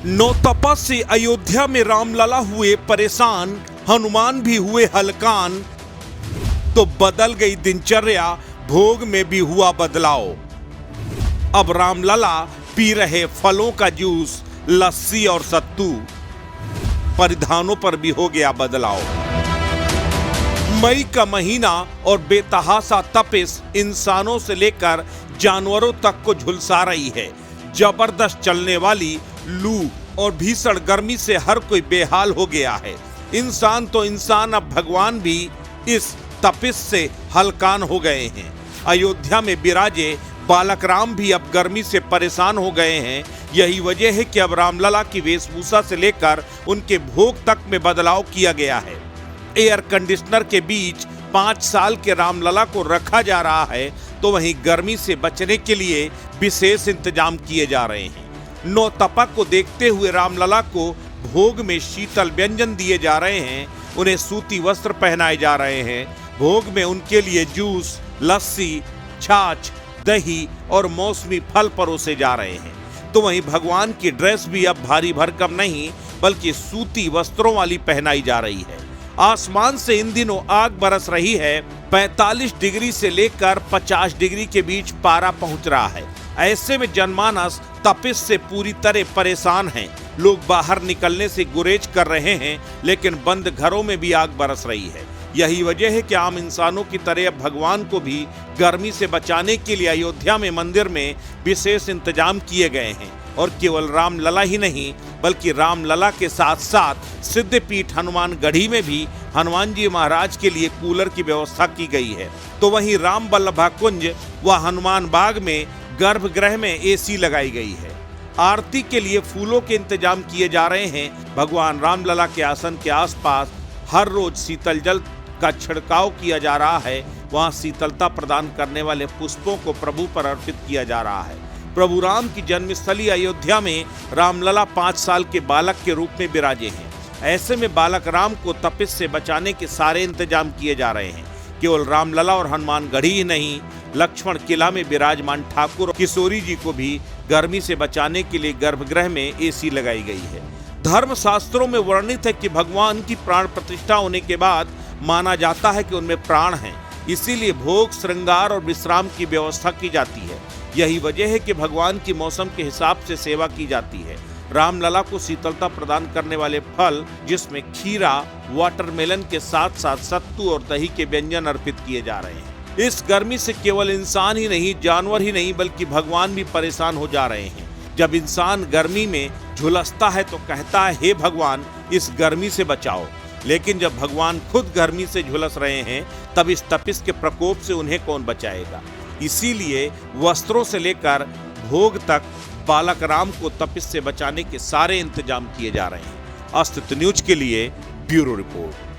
नौतपा से अयोध्या में रामलला हुए परेशान, हनुमान भी हुए हलकान। तो बदल गई दिनचर्या, भोग में भी हुआ बदलाव। अब रामलला पी रहे फलों का जूस, लस्सी और सत्तू। परिधानों पर भी हो गया बदलाव। मई का महीना और बेतहासा तपिश इंसानों से लेकर जानवरों तक को झुलसा रही है। जबरदस्त चलने वाली लू और भीषण गर्मी से हर कोई बेहाल हो गया है। इंसान तो इंसान, अब भगवान भी इस तपिश से हलकान हो गए हैं। अयोध्या में विराजे बालक राम भी अब गर्मी से परेशान हो गए हैं। यही वजह है कि अब रामलला की वेशभूषा से लेकर उनके भोग तक में बदलाव किया गया है। एयर कंडीशनर के बीच 5 साल के रामलला को रखा जा रहा है, तो वहीं गर्मी से बचने के लिए विशेष इंतजाम किए जा रहे हैं। नौतपा को देखते हुए रामलला को भोग में शीतल व्यंजन दिए जा रहे हैं। उन्हें सूती वस्त्र पहनाए जा रहे हैं। भोग में उनके लिए जूस, लस्सी, छाछ, दही और मौसमी फल परोसे जा रहे हैं। तो वहीं भगवान की ड्रेस भी अब भारी भरकम नहीं, बल्कि सूती वस्त्रों वाली पहनाई जा रही है। आसमान से इन दिनों आग बरस रही है। 45 डिग्री से लेकर 50 डिग्री के बीच पारा पहुंच रहा है। ऐसे में जनमानस तपिश से पूरी तरह परेशान हैं। लोग बाहर निकलने से गुरेज कर रहे हैं, लेकिन बंद घरों में भी आग बरस रही है। यही वजह है कि आम इंसानों की तरह अब भगवान को भी गर्मी से बचाने के लिए अयोध्या में मंदिर में विशेष इंतजाम किए गए हैं। और केवल रामलला ही नहीं, बल्कि रामलला के साथ साथ सिद्धपीठ हनुमानगढ़ी में भी हनुमान जी महाराज के लिए कूलर की व्यवस्था की गई है। तो वहीं राम बल्लभा कुंज व हनुमान बाग में गर्भगृह में एसी लगाई गई है। आरती के लिए फूलों के इंतजाम किए जा रहे हैं। भगवान रामलला के आसन के आसपास हर रोज शीतल जल का छिड़काव किया जा रहा है। वहां शीतलता प्रदान करने वाले पुष्पों को प्रभु पर अर्पित किया जा रहा है। प्रभु राम की जन्मस्थली अयोध्या में रामलला 5 साल के बालक के रूप में विराजे हैं। ऐसे में बालक राम को तपिश से बचाने के सारे इंतजाम किए जा रहे हैं। केवल रामलला और हनुमानगढ़ी ही नहीं, लक्ष्मण किला में विराजमान ठाकुर किशोरी जी को भी गर्मी से बचाने के लिए गर्भगृह में एसी लगाई गई है। धर्म शास्त्रों में वर्णित है कि भगवान की प्राण प्रतिष्ठा होने के बाद माना जाता है कि उनमें प्राण हैं। इसीलिए भोग, श्रृंगार और विश्राम की व्यवस्था की जाती है। यही वजह है कि भगवान की मौसम के हिसाब से सेवा की जाती है। रामलला को शीतलता प्रदान करने वाले फल, जिसमें खीरा, वाटरमेलन के साथ साथ सत्तू और दही के व्यंजन अर्पित किए जा रहे हैं। इस गर्मी से केवल इंसान ही नहीं, जानवर ही नहीं, बल्कि भगवान भी परेशान हो जा रहे हैं। जब इंसान गर्मी में झुलसता है तो कहता है, हे भगवान इस गर्मी से बचाओ। लेकिन जब भगवान खुद गर्मी से झुलस रहे हैं, तब इस तपिश के प्रकोप से उन्हें कौन बचाएगा। इसीलिए वस्त्रों से लेकर भोग तक बालक राम को तपिश से बचाने के सारे इंतजाम किए जा रहे हैं। अस्तित्व न्यूज के लिए ब्यूरो रिपोर्ट।